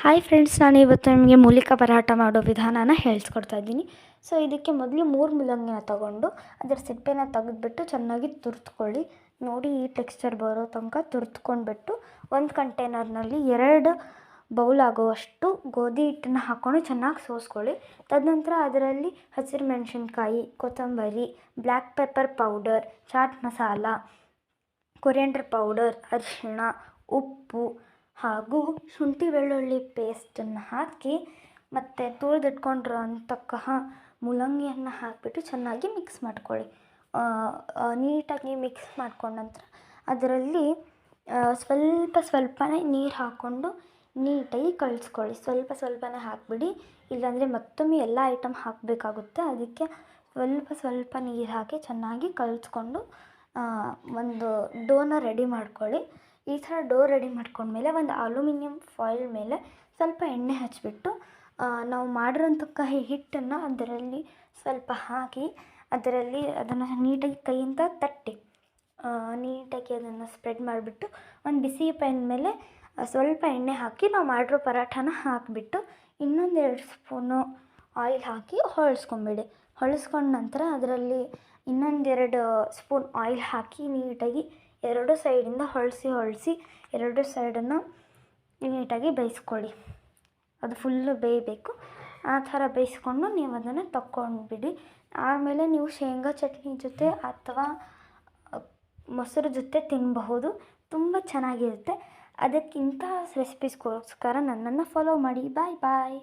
Hi friends, ನಾನು ಇವತ್ತು ನಿಮಗೆ ಮೂಲಿಕಾ ಪರಾಟ ಮಾಡೋ ವಿಧಾನನ ಹೇಳಿಸ್ಕೊಡ್ತಾ ಇದ್ದೀನಿ. ಸೊ ಇದಕ್ಕೆ ಮೊದಲು 3 ಮೂಲಂಗಿನ ತೊಗೊಂಡು ಅದರ ಸಿಪ್ಪೆನ ತೆಗೆದುಬಿಟ್ಟು ಚೆನ್ನಾಗಿ ತುರಿದ್ಕೊಳ್ಳಿ. ನೋಡಿ, ಈ ಟೆಕ್ಸ್ಚರ್ ಬರೋ ತನಕ ತುರಿದ್ಕೊಂಡ್ಬಿಟ್ಟು ಒಂದು ಕಂಟೈನರ್ನಲ್ಲಿ 2 ಬೌಲ್ ಆಗುವಷ್ಟು ಗೋಧಿ ಹಿಟ್ಟನ್ನು ಹಾಕ್ಕೊಂಡು ಚೆನ್ನಾಗಿ ಸೋಸ್ಕೊಳ್ಳಿ. ತದನಂತರ ಅದರಲ್ಲಿ ಹಸಿರು ಮೆಣಸಿನ್ಕಾಯಿ, ಕೊತ್ತಂಬರಿ, black pepper powder, chaat masala, coriander powder, ಅರಿಶಿಣ, ಉಪ್ಪು ಹಾಗೂ ಶುಂಠಿ ಬೆಳ್ಳುಳ್ಳಿ ಪೇಸ್ಟನ್ನು ಹಾಕಿ ಮತ್ತು ತುರಿದಿಟ್ಕೊಂಡಿರೋ ಅಂತಹ ಮೂಲಂಗಿಯನ್ನು ಹಾಕಿಬಿಟ್ಟು ಚೆನ್ನಾಗಿ ಮಿಕ್ಸ್ ಮಾಡ್ಕೊಳ್ಳಿ. ನೀಟಾಗಿ ಮಿಕ್ಸ್ ಮಾಡ್ಕೊಂಡ ನಂತರ ಅದರಲ್ಲಿ ಸ್ವಲ್ಪನೇ ನೀರು ಹಾಕ್ಕೊಂಡು ನೀಟಾಗಿ ಕಲಿಸ್ಕೊಳ್ಳಿ. ಸ್ವಲ್ಪನೇ ಹಾಕಿಬಿಡಿ, ಇಲ್ಲಾಂದರೆ ಮತ್ತೊಮ್ಮೆ ಎಲ್ಲ ಐಟಮ್ ಹಾಕಬೇಕಾಗುತ್ತೆ. ಅದಕ್ಕೆ ಸ್ವಲ್ಪ ನೀರು ಹಾಕಿ ಚೆನ್ನಾಗಿ ಕಲಿಸ್ಕೊಂಡು ಒಂದು ಡೋನ ರೆಡಿ ಮಾಡ್ಕೊಳ್ಳಿ. ಈ ಥರ ಡೋ ರೆಡಿ ಮಾಡ್ಕೊಂಡ್ಮೇಲೆ ಒಂದು ಅಲ್ಯೂಮಿನಿಯಂ ಫಾಯಿಲ್ ಮೇಲೆ ಸ್ವಲ್ಪ ಎಣ್ಣೆ ಹಚ್ಚಿಬಿಟ್ಟು ನಾವು ಮಾಡಿರೋಂಥ ಹಿಟ್ಟನ್ನು ಅದರಲ್ಲಿ ಸ್ವಲ್ಪ ಹಾಕಿ ಅದರಲ್ಲಿ ಅದನ್ನು ನೀಟಾಗಿ ಕೈಯಿಂದ ತಟ್ಟಿ ನೀಟಾಗಿ ಅದನ್ನು ಸ್ಪ್ರೆಡ್ ಮಾಡಿಬಿಟ್ಟು ಒಂದು ಬಿಸಿ ಪ್ಯಾನ್ ಮೇಲೆ ಸ್ವಲ್ಪ ಎಣ್ಣೆ ಹಾಕಿ ನಾವು ಮಾಡಿರೋ ಪರಾಠನ ಹಾಕಿಬಿಟ್ಟು ಇನ್ನೊಂದು 2 ಸ್ಪೂನು ಆಯಿಲ್ ಹಾಕಿ ಹೊಳ್ಸ್ಕೊಂಬಿಡಿ. ಹೊಳ್ಸ್ಕೊಂಡ ನಂತರ ಅದರಲ್ಲಿ ಇನ್ನೊಂದು 2 ಸ್ಪೂನ್ ಆಯಿಲ್ ಹಾಕಿ ನೀಟಾಗಿ 2 ಸೈಡಿಂದ ಹೊಳಿಸಿ 2 ಸೈಡನ್ನು ನೀಟಾಗಿ ಬೇಯಿಸ್ಕೊಳ್ಳಿ. ಅದು ಫುಲ್ಲು ಬೇಯಬೇಕು. ಆ ಥರ ಬೇಯಿಸ್ಕೊಂಡು ನೀವು ಅದನ್ನು ತಕ್ಕೊಂಡ್ಬಿಡಿ. ಆಮೇಲೆ ನೀವು ಶೇಂಗಾ ಚಟ್ನಿ ಜೊತೆ ಅಥವಾ ಮೊಸರು ಜೊತೆ ತಿನ್ನಬಹುದು. ತುಂಬ ಚೆನ್ನಾಗಿರುತ್ತೆ. ಅದಕ್ಕಿಂತ ರೆಸಿಪೀಸ್ಗೋಸ್ಕರ ನನ್ನನ್ನು ಫಾಲೋ ಮಾಡಿ. ಬಾಯ್ ಬಾಯ್.